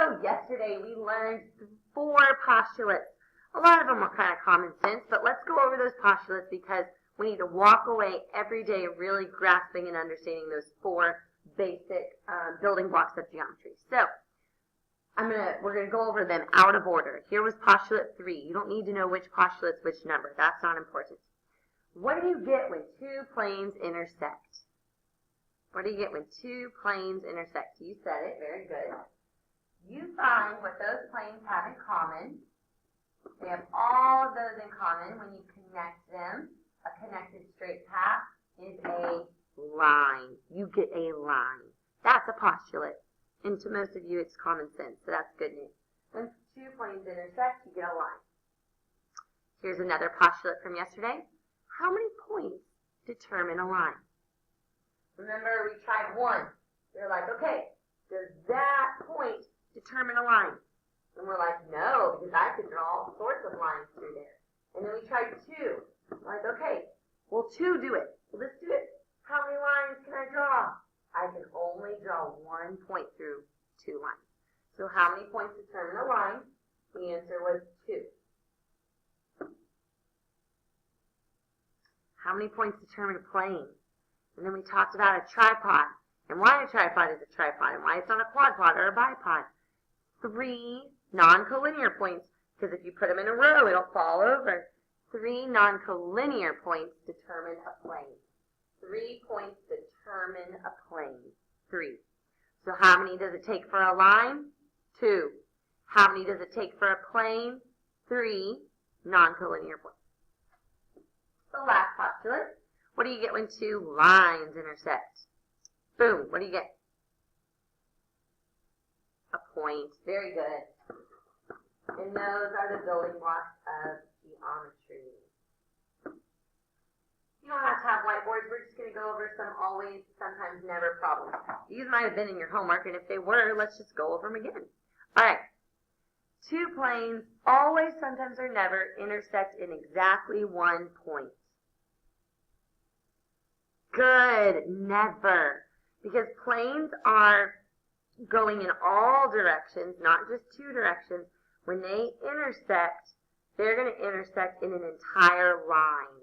So yesterday we learned 4 postulates. A lot of them are kind of common sense, but let's go over those postulates because we need to walk away every day really grasping and understanding those 4 basic building blocks of geometry. So we're gonna go over them out of order. Here was postulate 3. You don't need to know which postulate's which number. That's not important. What do you get when 2 planes intersect? What do you get when 2 planes intersect? You said it. Very good. You find what those planes have in common. They have all of those in common. When you connect them, a connected straight path is a line. You get a line. That's a postulate. And to most of you, it's common sense, so that's good news. When 2 planes intersect, you get a line. Here's another postulate from yesterday. How many points determine a line? Remember, we tried 1. We're like, okay, does that point determine a line? And we're like, no, because I could draw all sorts of lines through there. And then we tried 2. We're like, okay, will 2 do it? Well, let's do it. How many lines can I draw? I can only draw 1 point through 2 lines. So how many points determine a line? The answer was 2. How many points determine a plane? And then we talked about a tripod, and why a tripod is a tripod, and why it's not a quadpod or a bipod. 3 non-collinear points, because if you put them in a row, it'll fall over. 3 non-collinear points determine a plane. 3 points determine a plane. 3. So how many does it take for a line? 2. How many does it take for a plane? 3 non-collinear points. The last postulate. What do you get when 2 lines intersect? Boom. What do you get? A point. Very good. And those are the building blocks of geometry. You don't have to have whiteboards. We're just going to go over some always, sometimes, never problems. These might have been in your homework, and if they were, let's just go over them again. All right. 2 planes, always, sometimes, or never, intersect in exactly 1 point. Good. Never. Because planes are going in all directions, not just 2 directions. When they intersect, they're going to intersect in an entire line,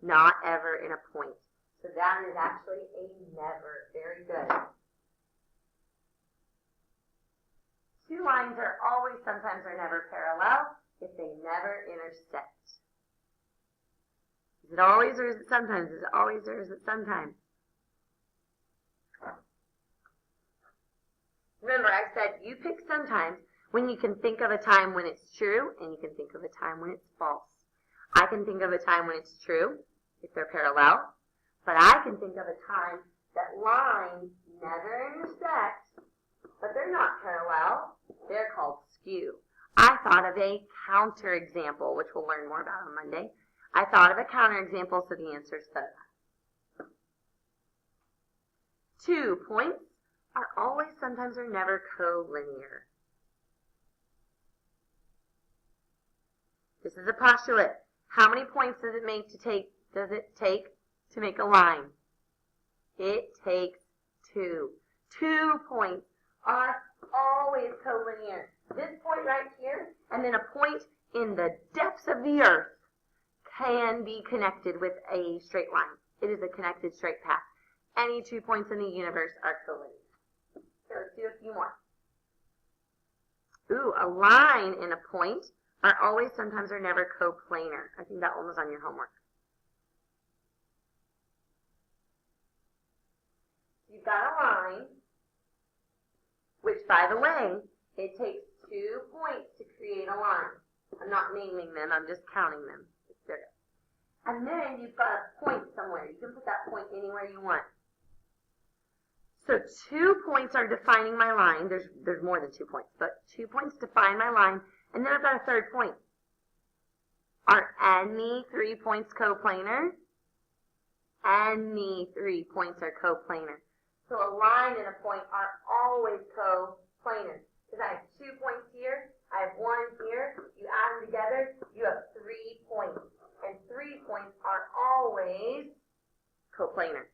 not ever in a point. So that is actually a never. Very good. 2 lines are always, sometimes, or never parallel if they never intersect. Is it always or is it sometimes? Is it always or is it sometimes? Remember, I said you pick sometimes when you can think of a time when it's true and you can think of a time when it's false. I can think of a time when it's true if they're parallel, but I can think of a time that lines never intersect, but they're not parallel. They're called skew. I thought of a counterexample, which we'll learn more about on Monday. I thought of a counterexample, so the answer is sometimes. 2 points are always, sometimes, or never collinear. This is a postulate. How many points does it take to make a line? It takes 2. 2 points are always collinear. This point right here, and then a point in the depths of the earth can be connected with a straight line. It is a connected straight path. Any 2 points in the universe are collinear. So let's do a few more. Ooh, a line and a point are always, sometimes, or never coplanar. I think that one was on your homework. You've got a line, which, by the way, it takes 2 points to create a line. I'm not naming them, I'm just counting them. And then you've got a point somewhere. You can put that point anywhere you want. So 2 points are defining my line. There's more than 2 points, but 2 points define my line. And then I've got a third point. Are any 3 points coplanar? Any 3 points are coplanar. So a line and a point are always coplanar. Because I have 2 points here, I have 1 here. You add them together, you have 3 points. And 3 points are always coplanar.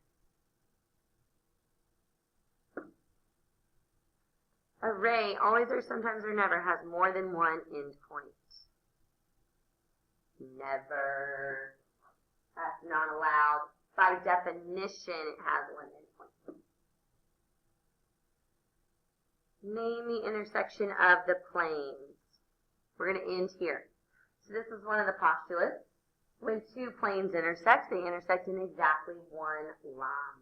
A array, always or sometimes or never, has more than one endpoint. Never. That's not allowed. By definition, it has one endpoint. Name the intersection of the planes. We're going to end here. So this is one of the postulates. When two planes intersect, they intersect in exactly one line.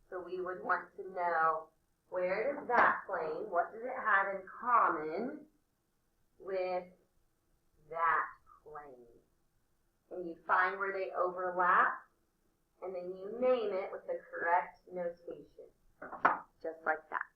So we would want to know, where does that plane, what does it have in common with that plane? And you find where they overlap, and then you name it with the correct notation, just like that.